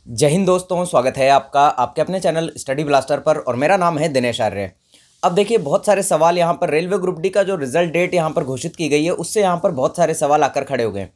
जय हिंद दोस्तों, स्वागत है आपका आपके अपने चैनल स्टडी ब्लास्टर पर और मेरा नाम है दिनेश आर्य। अब देखिए, बहुत सारे सवाल यहाँ पर रेलवे ग्रुप डी का जो रिजल्ट डेट यहाँ पर घोषित की गई है उससे यहाँ पर बहुत सारे सवाल आकर खड़े हो गए।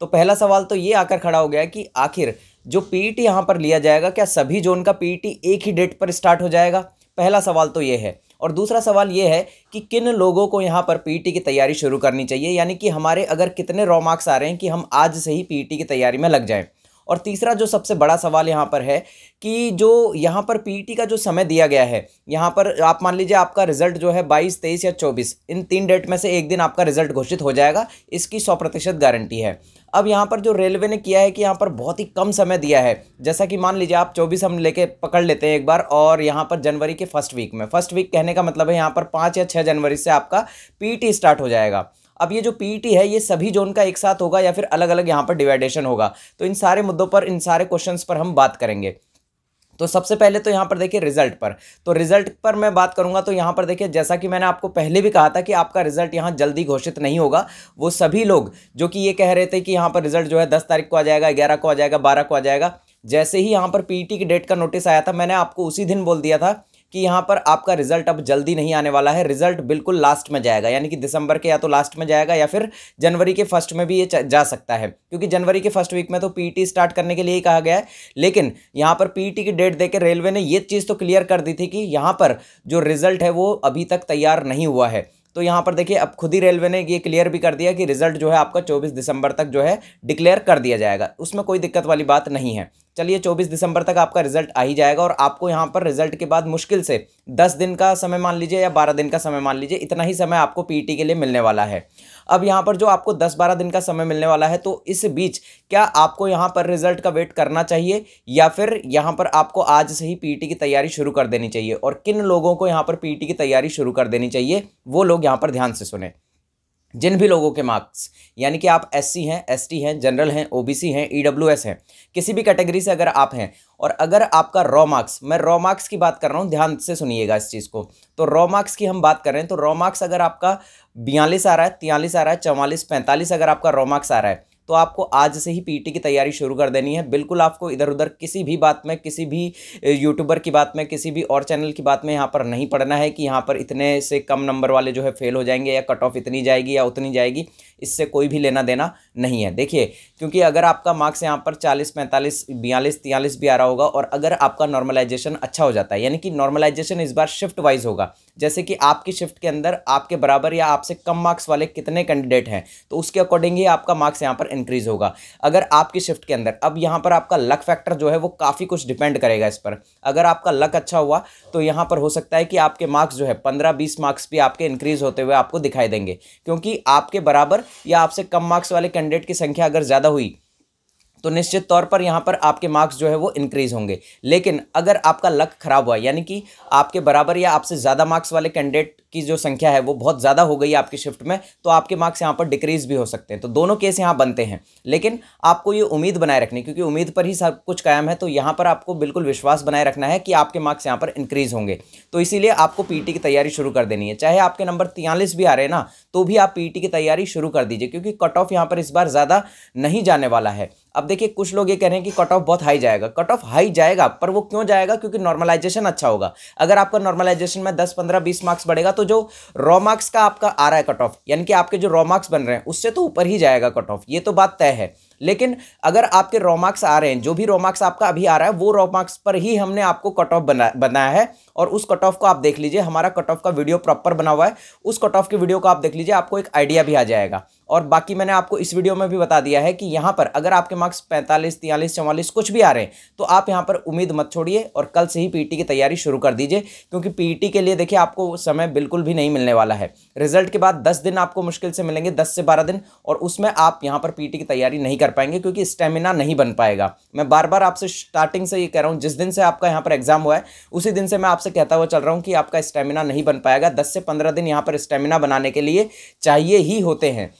तो पहला सवाल तो ये आकर खड़ा हो गया कि आखिर जो पीईटी यहाँ पर लिया जाएगा, क्या सभी जोन का पीईटी एक ही डेट पर स्टार्ट हो जाएगा? पहला सवाल तो ये है। और दूसरा सवाल ये है कि किन लोगों को यहाँ पर पीईटी की तैयारी शुरू करनी चाहिए, यानी कि हमारे अगर कितने रॉ मार्क्स आ रहे हैं कि हम आज से ही पीईटी की तैयारी में लग जाएं। और तीसरा जो सबसे बड़ा सवाल यहाँ पर है कि जो यहाँ पर पीईटी का जो समय दिया गया है, यहाँ पर आप मान लीजिए आपका रिजल्ट जो है 22, 23 या 24, इन 3 डेट में से एक दिन आपका रिजल्ट घोषित हो जाएगा, इसकी 100% गारंटी है। अब यहाँ पर जो रेलवे ने किया है कि यहाँ पर बहुत ही कम समय दिया है, जैसा कि मान लीजिए आप 24 हम लेके पकड़ लेते हैं एक बार, और यहाँ पर जनवरी के फर्स्ट वीक में, फर्स्ट वीक कहने का मतलब है यहाँ पर 5 या 6 जनवरी से आपका पीईटी स्टार्ट हो जाएगा। अब ये जो पीईटी है ये सभी जोन का एक साथ होगा या फिर अलग अलग यहाँ पर डिवाइडेशन होगा? तो इन सारे मुद्दों पर, इन सारे क्वेश्चंस पर हम बात करेंगे। तो सबसे पहले तो यहाँ पर देखिए रिजल्ट पर, तो रिजल्ट पर मैं बात करूंगा। तो यहाँ पर देखिए, जैसा कि मैंने आपको पहले भी कहा था कि आपका रिजल्ट यहाँ जल्दी घोषित नहीं होगा। वो सभी लोग जो कि ये कह रहे थे कि यहाँ पर रिजल्ट जो है 10 तारीख को आ जाएगा, 11 को आ जाएगा, 12 को आ जाएगा, जैसे ही यहाँ पर पीईटी की डेट का नोटिस आया था, मैंने आपको उसी दिन बोल दिया था कि यहाँ पर आपका रिजल्ट अब जल्दी नहीं आने वाला है, रिजल्ट बिल्कुल लास्ट में जाएगा, यानी कि दिसंबर के या तो लास्ट में जाएगा या फिर जनवरी के फर्स्ट में भी ये जा सकता है, क्योंकि जनवरी के फर्स्ट वीक में तो पीईटी स्टार्ट करने के लिए ही कहा गया है। लेकिन यहाँ पर पीईटी की डेट देकर रेलवे ने ये चीज़ तो क्लियर कर दी थी कि यहाँ पर जो रिजल्ट है वो अभी तक तैयार नहीं हुआ है। तो यहाँ पर देखिए, अब खुद ही रेलवे ने ये क्लियर भी कर दिया कि रिजल्ट जो है आपका 24 दिसंबर तक जो है डिक्लेयर कर दिया जाएगा, उसमें कोई दिक्कत वाली बात नहीं है। चलिए, 24 दिसंबर तक आपका रिजल्ट आ ही जाएगा और आपको यहाँ पर रिजल्ट के बाद मुश्किल से 10 दिन का समय मान लीजिए या 12 दिन का समय मान लीजिए, इतना ही समय आपको पीईटी के लिए मिलने वाला है। अब यहाँ पर जो आपको 10-12 दिन का समय मिलने वाला है, तो इस बीच क्या आपको यहाँ पर रिजल्ट का वेट करना चाहिए या फिर यहाँ पर आपको आज से ही पीईटी की तैयारी शुरू कर देनी चाहिए? और किन लोगों को यहाँ पर पीईटी की तैयारी शुरू कर देनी चाहिए, वो लोग यहाँ पर ध्यान से सुने। जिन भी लोगों के मार्क्स, यानी कि आप एससी हैं, एसटी हैं, जनरल हैं, ओबीसी हैं, ईडब्ल्यूएस हैं, किसी भी कैटेगरी से अगर आप हैं और अगर आपका रॉ मार्क्स, मैं रॉ मार्क्स की बात कर रहा हूं, ध्यान से सुनिएगा इस चीज़ को। तो रॉ मार्क्स की हम बात कर रहे हैं, तो रॉ मार्क्स अगर आपका 42 आ रहा है, 43 आ रहा है, 44, 45 अगर आपका रॉ मार्क्स आ रहा है, तो आपको आज से ही पीईटी की तैयारी शुरू कर देनी है। बिल्कुल आपको इधर उधर किसी भी बात में, किसी भी यूट्यूबर की बात में, किसी भी और चैनल की बात में यहाँ पर नहीं पढ़ना है कि यहाँ पर इतने से कम नंबर वाले जो है फेल हो जाएंगे या कट ऑफ इतनी जाएगी या उतनी जाएगी, इससे कोई भी लेना देना नहीं है। देखिए, क्योंकि अगर आपका मार्क्स यहाँ पर 40, 45, 42, 43 भी आ रहा होगा और अगर आपका नॉर्मलाइजेशन अच्छा हो जाता है, यानी कि नॉर्मलाइजेशन इस बार शिफ्ट वाइज होगा, जैसे कि आपकी शिफ्ट के अंदर आपके बराबर या आपसे कम मार्क्स वाले कितने कैंडिडेट हैं, तो उसके अकॉर्डिंग ही आपका मार्क्स यहाँ पर इंक्रीज होगा। अगर आपकी शिफ्ट के अंदर, अब यहाँ पर आपका लक फैक्टर जो है वो काफ़ी कुछ डिपेंड करेगा इस पर। अगर आपका लक अच्छा हुआ तो यहाँ पर हो सकता है कि आपके मार्क्स जो है 15-20 मार्क्स भी आपके इंक्रीज होते हुए आपको दिखाई देंगे, क्योंकि आपके बराबर या आपसे कम मार्क्स वाले कैंडिडेट की संख्या अगर ज़्यादा हुई तो निश्चित तौर पर यहाँ पर आपके मार्क्स जो है वो इंक्रीज होंगे। लेकिन अगर आपका लक खराब हुआ, यानी कि आपके बराबर या आपसे ज़्यादा मार्क्स वाले कैंडिडेट की जो संख्या है वो बहुत ज़्यादा हो गई आपकी शिफ्ट में, तो आपके मार्क्स यहाँ पर डिक्रीज भी हो सकते हैं। तो दोनों केस यहाँ बनते हैं, लेकिन आपको ये उम्मीद बनाए रखनी, क्योंकि उम्मीद पर ही सब कुछ कायम है। तो यहाँ पर आपको बिल्कुल विश्वास बनाए रखना है कि आपके मार्क्स यहाँ पर इंक्रीज होंगे। तो इसीलिए आपको पीईटी की तैयारी शुरू कर देनी है। चाहे आपके नंबर 43 भी आ रहे हैं ना, तो भी आप पीईटी की तैयारी शुरू कर दीजिए, क्योंकि कट ऑफ यहाँ पर इस बार ज़्यादा नहीं जाने वाला है। अब देखिए, कुछ लोग ये कह रहे हैं कि कट ऑफ बहुत हाई जाएगा। कट ऑफ हाई जाएगा, पर वो क्यों जाएगा? क्योंकि नॉर्मलाइजेशन अच्छा होगा। अगर आपका नॉर्मलाइजेशन में 10, 15, 20 मार्क्स बढ़ेगा, तो जो रॉ मार्क्स का आपका आ रहा है कट ऑफ, यानी कि आपके जो रॉ मार्क्स बन रहे हैं उससे तो ऊपर ही जाएगा कट ऑफ, ये तो बात तय है। लेकिन अगर आपके रॉ मार्क्स आ रहे हैं, जो भी रॉ मार्क्स आपका अभी आ रहा है, वो रॉ मार्क्स पर ही हमने आपको कट ऑफ बनाया है। और उस कट ऑफ को आप देख लीजिए, हमारा कट ऑफ का वीडियो प्रॉपर बना हुआ है, उस कट ऑफ के वीडियो को आप देख लीजिए, आपको एक आइडिया भी आ जाएगा। और बाकी मैंने आपको इस वीडियो में भी बता दिया है कि यहाँ पर अगर आपके मार्क्स 45, 43, 44 कुछ भी आ रहे हैं, तो आप यहाँ पर उम्मीद मत छोड़िए और कल से ही पीईटी की तैयारी शुरू कर दीजिए। क्योंकि पीईटी के लिए देखिए आपको समय बिल्कुल भी नहीं मिलने वाला है। रिजल्ट के बाद 10 दिन आपको मुश्किल से मिलेंगे, 10 से 12 दिन, और उसमें आप यहाँ पर पीईटी की तैयारी नहीं कर पाएंगे, क्योंकि स्टेमिना नहीं बन पाएगा। मैं बार बार आपसे स्टार्टिंग से ये कह रहा हूँ, जिस दिन से आपका यहाँ पर एग्जाम हुआ है उसी दिन से मैं आपसे कहता हुआ चल रहा हूँ कि आपका स्टेमिना नहीं बन पाएगा। 10 से 15 दिन यहाँ पर स्टेमिना बनाने के लिए चाहिए ही होते हैं।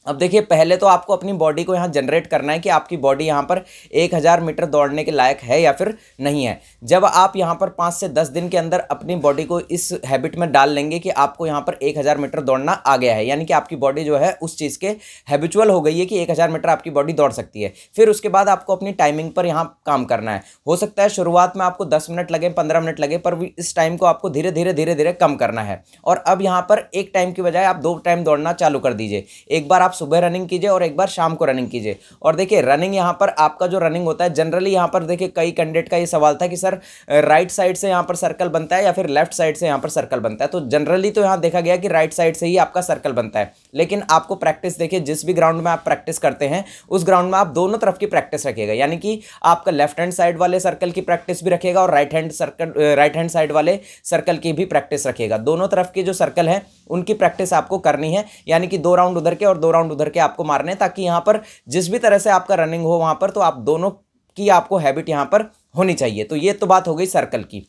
अब देखिए, पहले तो आपको अपनी बॉडी को यहाँ जनरेट करना है कि आपकी बॉडी यहाँ पर 1000 मीटर दौड़ने के लायक है या फिर नहीं है। जब आप यहाँ पर 5 से 10 दिन के अंदर अपनी बॉडी को इस हैबिट में डाल लेंगे कि आपको यहाँ पर 1000 मीटर दौड़ना आ गया है, यानी कि आपकी बॉडी जो है उस चीज़ के हैबिचुअल हो गई है कि 1000 मीटर आपकी बॉडी दौड़ सकती है। फिर उसके बाद आपको अपनी टाइमिंग पर यहाँ काम करना है। हो सकता है शुरुआत में आपको 10 मिनट लगे, 15 मिनट लगे, पर इस टाइम को आपको धीरे धीरे कम करना है। और अब यहाँ पर एक टाइम की बजाय आप 2 टाइम दौड़ना चालू कर दीजिए। एक बार आप सुबह रनिंग कीजिए और एक बार शाम को रनिंग कीजिए। और देखिए, रनिंग यहाँ पर आपका जो रनिंग होता है, जनरली यहाँ पर देखिए कई कैंडिडेट का ये सवाल था कि सर राइट साइड से यहाँ पर सर्कल बनता है या फिर लेफ्ट साइड से यहाँ पर सर्कल बनता है। तो जनरली तो यहाँ देखा गया कि राइट साइड से ही आपका सर्कल बनता है, लेकिन आपको प्रैक्टिस देखिए, जिस भी ग्राउंड में आप प्रैक्टिस करते हैं उस ग्राउंड में आप दोनों तरफ की प्रैक्टिस रखिएगा, यानी कि आपका लेफ्ट हैंड साइड वाले सर्कल की प्रैक्टिस भी रखेगा और राइट हैंड साइड वाले सर्कल की भी प्रैक्टिस रखिएगा। दोनों तरफ के जो सर्कल हैं उनकी प्रैक्टिस आपको करनी है, यानी कि 2 राउंड उधर के और 2 राउंड उधर के आपको मारने, ताकि यहाँ पर जिस भी तरह से आपका रनिंग हो वहां पर तो आप दोनों की आपको हैबिट यहाँ पर होनी चाहिए। तो ये तो बात हो गई सर्कल की।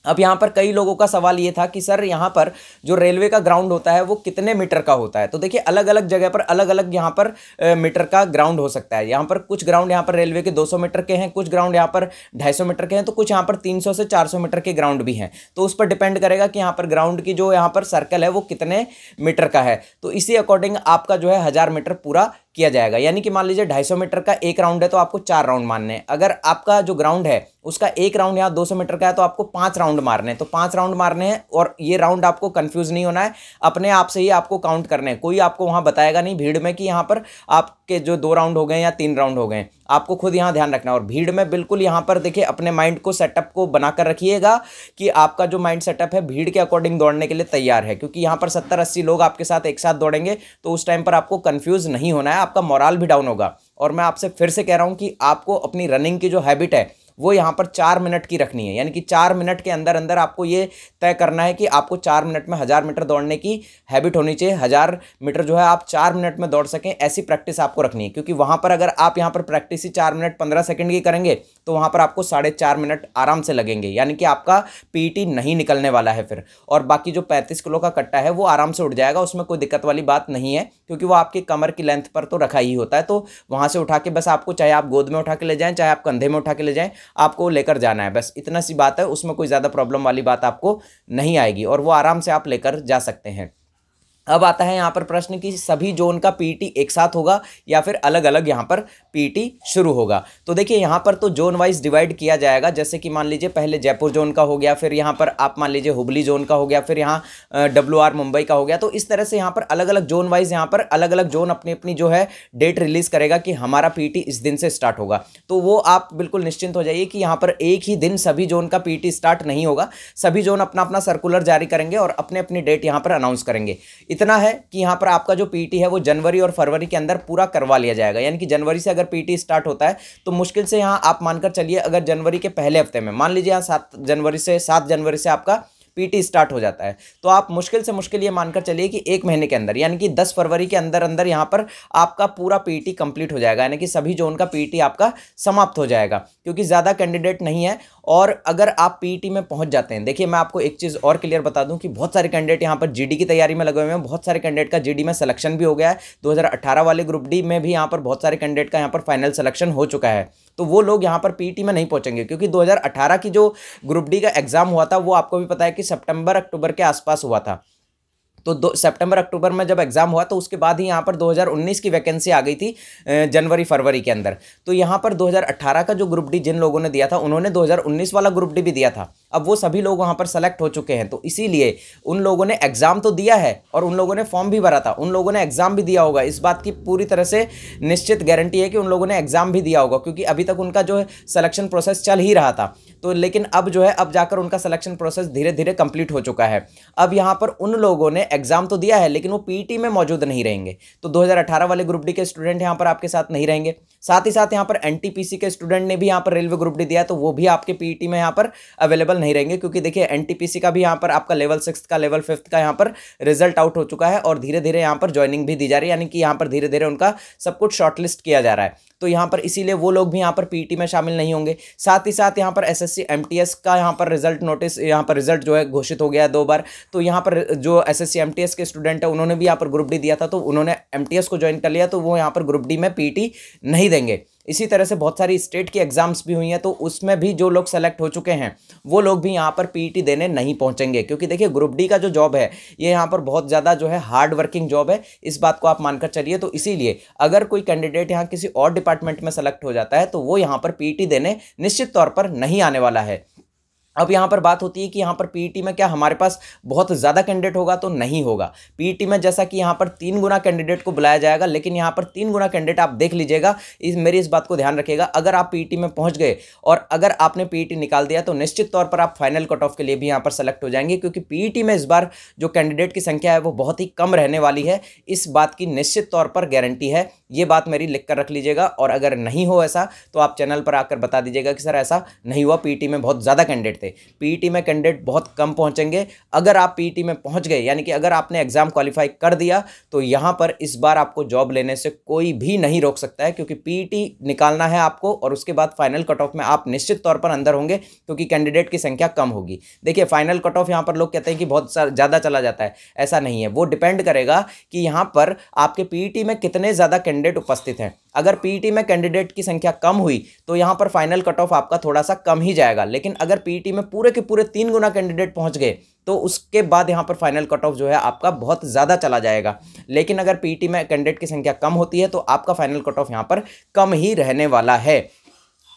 अब यहाँ पर कई लोगों का सवाल ये था कि सर यहाँ पर जो रेलवे का ग्राउंड होता है वो कितने मीटर का होता है। तो देखिए, अलग अलग जगह पर अलग अलग यहाँ पर मीटर का ग्राउंड हो सकता है। यहाँ पर कुछ ग्राउंड यहाँ पर रेलवे के 200 मीटर के हैं, कुछ ग्राउंड यहाँ पर 250 मीटर के हैं, तो कुछ यहाँ पर 300 से 400 मीटर के ग्राउंड भी हैं। तो उस पर डिपेंड करेगा कि यहाँ पर ग्राउंड की जो यहाँ पर सर्कल है वो कितने मीटर का है। तो इसी अकॉर्डिंग आपका जो है 1000 मीटर पूरा किया जाएगा। यानी कि मान लीजिए 250 मीटर का एक राउंड है तो आपको 4 राउंड मारने हैं। अगर आपका जो ग्राउंड है उसका एक राउंड यहाँ 200 मीटर का है तो आपको 5 राउंड मारने हैं। तो 5 राउंड मारने हैं और ये राउंड आपको कंफ्यूज नहीं होना है, अपने आप से ही आपको काउंट करने हैं। कोई आपको वहां बताएगा नहीं भीड़ में कि यहाँ पर आपके जो 2 राउंड हो गए या 3 राउंड हो गए। आपको खुद यहाँ ध्यान रखना है। और भीड़ में बिल्कुल यहाँ पर देखिए, अपने माइंड को सेटअप को बनाकर रखिएगा कि आपका जो माइंड सेटअप है भीड़ के अकॉर्डिंग दौड़ने के लिए तैयार है, क्योंकि यहाँ पर 70-80 लोग आपके साथ एक साथ दौड़ेंगे तो उस टाइम पर आपको कंफ्यूज नहीं होना है, आपका मोराल भी डाउन होगा। और मैं आपसे फिर से कह रहा हूँ कि आपको अपनी रनिंग की जो हैबिट है वो यहाँ पर 4 मिनट की रखनी है, यानी कि 4 मिनट के अंदर अंदर आपको ये तय करना है कि आपको 4 मिनट में 1000 मीटर दौड़ने की हैबिट होनी चाहिए। 1000 मीटर जो है आप 4 मिनट में दौड़ सकें, ऐसी प्रैक्टिस आपको रखनी है। क्योंकि वहां पर अगर आप यहाँ पर प्रैक्टिस ही 4 मिनट 15 सेकंड की करेंगे तो वहां पर आपको 4.5 मिनट आराम से लगेंगे, यानी कि आपका पीटी नहीं निकलने वाला है फिर। और बाकी जो 35 किलो का कट्टा है वो आराम से उठ जाएगा, उसमें कोई दिक्कत वाली बात नहीं है, क्योंकि वो आपकी कमर की लेंथ पर तो रखा ही होता है। तो वहां से उठा के बस आपको, चाहे आप गोद में उठा के ले जाएं चाहे आप कंधे में उठा के ले जाएं, आपको लेकर जाना है। बस इतना सी बात है, उसमें कोई ज्यादा प्रॉब्लम वाली बात आपको नहीं आएगी और वो आराम से आप लेकर जा सकते हैं। अब आता है यहाँ पर प्रश्न कि सभी जोन का पीटी एक साथ होगा या फिर अलग अलग यहाँ पर पीटी शुरू होगा। तो देखिए, यहाँ पर तो जोन वाइज डिवाइड किया जाएगा। जैसे कि मान लीजिए पहले जयपुर जोन का हो गया, फिर यहाँ पर आप मान लीजिए हुबली जोन का हो गया, फिर यहाँ WR मुंबई का हो गया। तो इस तरह से यहाँ पर अलग अलग जोन वाइज यहाँ पर अलग अलग जोन अपनी अपनी जो है डेट रिलीज करेगा कि हमारा पीटी इस दिन से स्टार्ट होगा। तो वो आप बिल्कुल निश्चिंत हो जाइए कि यहाँ पर एक ही दिन सभी जोन का पीटी स्टार्ट नहीं होगा। सभी जोन अपना अपना सर्कुलर जारी करेंगे और अपने अपनी डेट यहाँ पर अनाउंस करेंगे। इतना है कि यहां पर आपका जो पीटी है वो जनवरी और फरवरी के अंदर पूरा करवा लिया जाएगा। यानी कि जनवरी से अगर पीटी स्टार्ट होता है तो मुश्किल से यहां आप मानकर चलिए, अगर जनवरी के पहले हफ्ते में मान लीजिए यहां 7 जनवरी से आपका पीटी स्टार्ट हो जाता है, तो आप मुश्किल से मुश्किल ये मानकर चलिए कि 1 महीने के अंदर, यानी कि 10 फरवरी के अंदर अंदर यहां पर आपका पूरा पीटी कंप्लीट हो जाएगा। यानी कि सभी जोन का पीटी आपका समाप्त हो जाएगा, क्योंकि ज़्यादा कैंडिडेट नहीं है। और अगर आप पीटी में पहुंच जाते हैं, देखिए मैं आपको एक चीज़ और क्लियर बता दूं कि बहुत सारे कैंडिडेट यहाँ पर जीडी की तैयारी में लगे हुए हैं। बहुत सारे कैंडिडेट का जीडी में सिलेक्शन भी हो गया है। 2018 वाले ग्रुप डी में भी यहाँ पर बहुत सारे कैंडिडेट का यहाँ पर फाइनल सिलेक्शन हो चुका है। तो वो लोग यहाँ पर पीटी में नहीं पहुंचेंगे, क्योंकि 2018 की जो ग्रुप डी का एग्जाम हुआ था वो आपको भी पता है कि सितंबर अक्टूबर के आसपास हुआ था। तो सितंबर अक्टूबर में जब एग्जाम हुआ तो उसके बाद ही यहाँ पर 2019 की वैकेंसी आ गई थी जनवरी फरवरी के अंदर। तो यहाँ पर 2018 का जो ग्रुप डी जिन लोगों ने दिया था उन्होंने 2019 वाला ग्रुप डी भी दिया था। अब वो सभी लोग वहाँ पर सेलेक्ट हो चुके हैं, तो इसीलिए उन लोगों ने एग्जाम तो दिया है और उन लोगों ने फॉर्म भी भरा था, उन लोगों ने एग्जाम भी दिया होगा। इस बात की पूरी तरह से निश्चित गारंटी है कि उन लोगों ने एग्जाम भी दिया होगा, क्योंकि अभी तक उनका जो है सिलेक्शन प्रोसेस चल ही रहा था। तो लेकिन अब जो है, अब जाकर उनका सिलेक्शन प्रोसेस धीरे धीरे कंप्लीट हो चुका है। अब यहाँ पर उन लोगों ने एग्जाम तो दिया है लेकिन वो पीटी में मौजूद नहीं रहेंगे। तो 2018 वाले ग्रुप डी के स्टूडेंट यहाँ पर आपके साथ नहीं रहेंगे। साथ ही साथ यहाँ पर एनटीपीसी के स्टूडेंट ने भी यहाँ पर रेलवे ग्रुप डी दिया, तो वो भी आपके पीटी में यहाँ पर अवेलेबल नहीं रहेंगे, क्योंकि देखिए एनटीपीसी का भी यहाँ पर आपका लेवल 6 का लेवल 5 का यहाँ पर रिजल्ट आउट हो चुका है और धीरे धीरे यहाँ पर ज्वाइनिंग भी दी जा रही है, यानी कि यहाँ पर धीरे धीरे उनका सब कुछ शॉर्टलिस्ट किया जा रहा है। तो यहाँ पर इसीलिए वो लोग भी यहाँ पर पीटी में शामिल नहीं होंगे। साथ ही साथ यहाँ पर एसएससी एमटीएस का यहाँ पर रिजल्ट नोटिस, यहाँ पर रिजल्ट जो है घोषित हो गया है 2 बार। तो यहाँ पर जो एसएससी एमटीएस के स्टूडेंट है उन्होंने भी यहाँ पर ग्रुप डी दिया था, तो उन्होंने एमटीएस को ज्वाइन कर लिया, तो वो यहाँ पर ग्रुप डी में पीटी नहीं देंगे। इसी तरह से बहुत सारी स्टेट की एग्जाम्स भी हुई हैं, तो उसमें भी जो लोग सेलेक्ट हो चुके हैं वो लोग भी यहाँ पर पीटी देने नहीं पहुंचेंगे, क्योंकि देखिए ग्रुप डी का जो जॉब है ये यहाँ पर बहुत ज़्यादा जो है हार्ड वर्किंग जॉब है, इस बात को आप मानकर चलिए। तो इसीलिए अगर कोई कैंडिडेट यहाँ किसी और डिपार्टमेंट में सेलेक्ट हो जाता है तो वो यहाँ पर पीटी देने निश्चित तौर पर नहीं आने वाला है। अब यहाँ पर बात होती है कि यहाँ पर पीईटी में क्या हमारे पास बहुत ज़्यादा कैंडिडेट होगा, तो नहीं होगा। पीईटी में जैसा कि यहाँ पर 3 गुना कैंडिडेट को बुलाया जाएगा, लेकिन यहाँ पर 3 गुना कैंडिडेट आप देख लीजिएगा, मेरी इस बात को ध्यान रखिएगा। अगर आप पीईटी में पहुँच गए और अगर आपने पीईटी निकाल दिया तो निश्चित तौर पर आप फाइनल कट ऑफ के लिए भी यहाँ पर सेलेक्ट हो जाएंगे, क्योंकि पीईटी में इस बार जो कैंडिडेट की संख्या है वो बहुत ही कम रहने वाली है। इस बात की निश्चित तौर पर गारंटी है, ये बात मेरी लिख कर रख लीजिएगा। और अगर नहीं हो ऐसा तो आप चैनल पर आकर बता दीजिएगा कि सर ऐसा नहीं हुआ, पीईटी में बहुत ज़्यादा कैंडिडेट थे। पीईटी में कैंडिडेट बहुत कम पहुंचेंगे। अगर आप पीईटी में पहुंच गए, यानी कि अगर आपने एग्जाम क्वालिफाई कर दिया, तो यहां पर इस बार आपको जॉब लेने से कोई भी नहीं रोक सकता है, क्योंकि पीईटी निकालना है आपको और उसके बाद फाइनल कट ऑफ में आप निश्चित तौर पर अंदर होंगे, क्योंकि कैंडिडेट की संख्या कम होगी। देखिए फाइनल कट ऑफ यहां पर लोग कहते हैं कि बहुत ज़्यादा चला जाता है, ऐसा नहीं है। वो डिपेंड करेगा कि यहां पर आपके पीईटी में कितने ज़्यादा कैंडिडेट उपस्थित हैं। अगर पीईटी में कैंडिडेट की संख्या कम हुई तो यहां पर फाइनल कट ऑफ आपका थोड़ा सा कम ही जाएगा, लेकिन अगर पीईटी में पूरे के पूरे 3 गुना कैंडिडेट पहुंच गए तो उसके बाद यहां पर फाइनल कट ऑफ जो है आपका बहुत ज़्यादा चला जाएगा। लेकिन अगर पीईटी में कैंडिडेट की संख्या कम होती है तो आपका फाइनल कट ऑफ यहां पर कम ही रहने वाला है।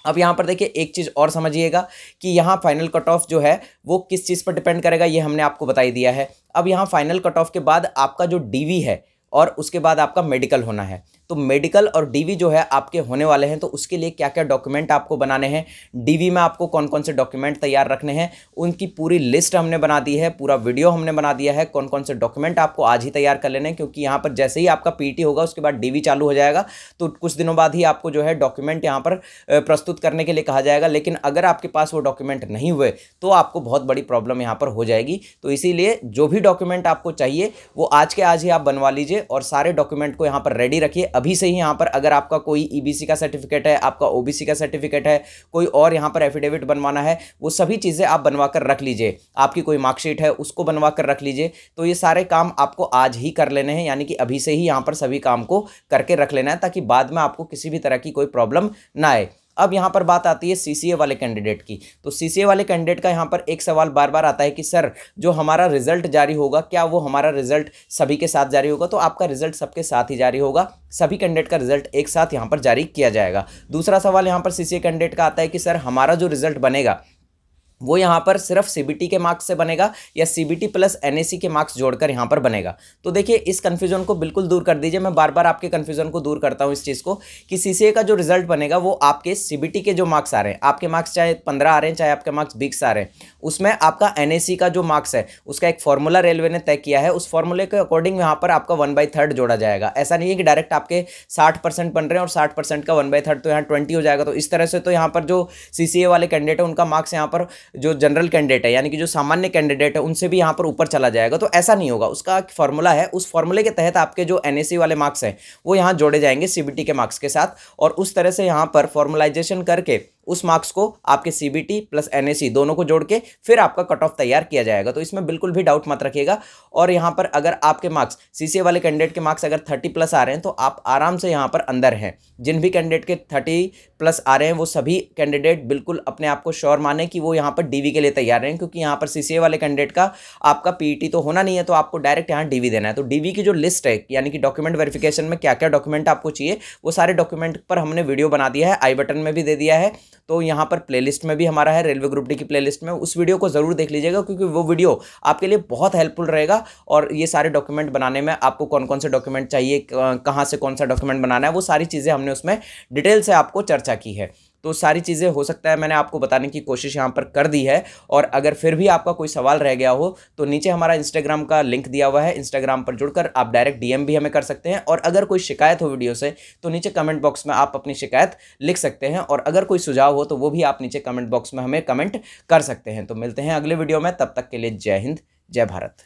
अब यहाँ पर देखिए एक चीज़ और समझिएगा कि यहाँ फाइनल कट ऑफ जो है वो किस चीज़ पर डिपेंड करेगा, ये हमने आपको बता ही दिया है। अब यहाँ फाइनल कट ऑफ के बाद आपका जो डीवी है और उसके बाद आपका मेडिकल होना है, तो मेडिकल और डीवी जो है आपके होने वाले हैं, तो उसके लिए क्या क्या डॉक्यूमेंट आपको बनाने हैं, डीवी में आपको कौन कौन से डॉक्यूमेंट तैयार रखने हैं, उनकी पूरी लिस्ट हमने बना दी है, पूरा वीडियो हमने बना दिया है। कौन कौन से डॉक्यूमेंट आपको आज ही तैयार कर लेने हैं, क्योंकि यहाँ पर जैसे ही आपका पीटी होगा उसके बाद डीवी चालू हो जाएगा, तो कुछ दिनों बाद ही आपको जो है डॉक्यूमेंट यहाँ पर प्रस्तुत करने के लिए कहा जाएगा। लेकिन अगर आपके पास वो डॉक्यूमेंट नहीं हुए तो आपको बहुत बड़ी प्रॉब्लम यहाँ पर हो जाएगी। तो इसीलिए जो भी डॉक्यूमेंट आपको चाहिए वो आज के आज ही आप बनवा लीजिए और सारे डॉक्यूमेंट को यहाँ पर रेडी रखिए अभी से ही। यहाँ पर अगर आपका कोई ईबीसी का सर्टिफिकेट है, आपका ओबीसी का सर्टिफिकेट है, कोई और यहाँ पर एफिडेविट बनवाना है, वो सभी चीज़ें आप बनवा कर रख लीजिए। आपकी कोई मार्कशीट है उसको बनवा कर रख लीजिए। तो ये सारे काम आपको आज ही कर लेने हैं, यानी कि अभी से ही यहाँ पर सभी काम को करके रख लेना है, ताकि बाद में आपको किसी भी तरह की कोई प्रॉब्लम ना आए। अब यहाँ पर बात आती है सीसीए वाले कैंडिडेट की। तो सीसीए वाले कैंडिडेट का यहाँ पर एक सवाल बार बार आता है कि सर जो हमारा रिजल्ट जारी होगा, क्या वो हमारा रिजल्ट सभी के साथ जारी होगा? तो आपका रिजल्ट सबके साथ ही जारी होगा, सभी कैंडिडेट का रिजल्ट एक साथ यहाँ पर जारी किया जाएगा। दूसरा सवाल यहाँ पर सीसीए कैंडिडेट का आता है कि सर हमारा जो रिजल्ट बनेगा वो यहाँ पर सिर्फ सीबीटी के मार्क्स से बनेगा या सीबीटी प्लस एनएसी के मार्क्स जोड़कर यहाँ पर बनेगा? तो देखिए इस कन्फ्यूजन को बिल्कुल दूर कर दीजिए। मैं बार बार आपके कन्फ्यूजन को दूर करता हूँ इस चीज़ को कि सीसीए का जो रिजल्ट बनेगा वो आपके सीबीटी के जो मार्क्स आ रहे हैं, आपके मार्क्स चाहे 15 आ रहे हैं चाहे आपके मार्क्स 20 आ रहे हैं, उसमें आपका एनएसी का जो मार्क्स है उसका एक फॉर्मूला रेलवे ने तय किया है। उस फॉर्मूले के अकॉर्डिंग यहाँ पर आपका 1/3 जोड़ा जाएगा। ऐसा नहीं है कि डायरेक्ट आपके 60% बन रहे हैं और 60% का 1/3 तो यहाँ 20 हो जाएगा। तो इस तरह से तो यहाँ पर जो सीसीए वाले कैंडिडेट है उनका मार्क्स यहाँ पर जो जनरल कैंडिडेट है यानी कि जो सामान्य कैंडिडेट है उनसे भी यहां पर ऊपर चला जाएगा। तो ऐसा नहीं होगा, उसका एक फॉर्मूला है, उस फॉर्मूले के तहत आपके जो एनएसी वाले मार्क्स हैं वो यहां जोड़े जाएंगे सीबीटी के मार्क्स के साथ, और उस तरह से यहां पर फॉर्मलाइजेशन करके उस मार्क्स को आपके सीबीटी प्लस एनएसी दोनों को जोड़ के फिर आपका कट ऑफ तैयार किया जाएगा। तो इसमें बिल्कुल भी डाउट मत रखिएगा। और यहाँ पर अगर आपके मार्क्स सीसीए वाले कैंडिडेट के मार्क्स अगर 30+ आ रहे हैं तो आप आराम से यहाँ पर अंदर हैं। जिन भी कैंडिडेट के 30+ आ रहे हैं वो सभी कैंडिडेट बिल्कुल अपने आप को श्योर माने कि वो यहाँ पर डीवी के लिए तैयार हैं, क्योंकि यहाँ पर सीसीए वाले कैंडिडेट का आपका पीईटी तो होना नहीं है, तो आपको डायरेक्ट यहाँ डीवी देना है। तो डीवी की जो लिस्ट है यानी कि डॉक्यूमेंट वेरिफिकेशन में क्या क्या डॉक्यूमेंट आपको चाहिए वो सारे डॉक्यूमेंट पर हमने वीडियो बना दिया है, आई बटन में भी दे दिया है। तो यहाँ पर प्लेलिस्ट में भी हमारा है, रेलवे ग्रुप डी की प्लेलिस्ट में, उस वीडियो को जरूर देख लीजिएगा, क्योंकि वो वीडियो आपके लिए बहुत हेल्पफुल रहेगा। और ये सारे डॉक्यूमेंट बनाने में आपको कौन कौन से डॉक्यूमेंट चाहिए, कहाँ से कौन सा डॉक्यूमेंट बनाना है, वो सारी चीज़ें हमने उसमें डिटेल से आपको चर्चा की है। तो सारी चीज़ें हो सकता है मैंने आपको बताने की कोशिश यहाँ पर कर दी है। और अगर फिर भी आपका कोई सवाल रह गया हो तो नीचे हमारा इंस्टाग्राम का लिंक दिया हुआ है, इंस्टाग्राम पर जुड़कर आप डायरेक्ट डीएम भी हमें कर सकते हैं। और अगर कोई शिकायत हो वीडियो से तो नीचे कमेंट बॉक्स में आप अपनी शिकायत लिख सकते हैं, और अगर कोई सुझाव हो तो वो भी आप नीचे कमेंट बॉक्स में हमें कमेंट कर सकते हैं। तो मिलते हैं अगले वीडियो में, तब तक के लिए जय हिंद, जय भारत।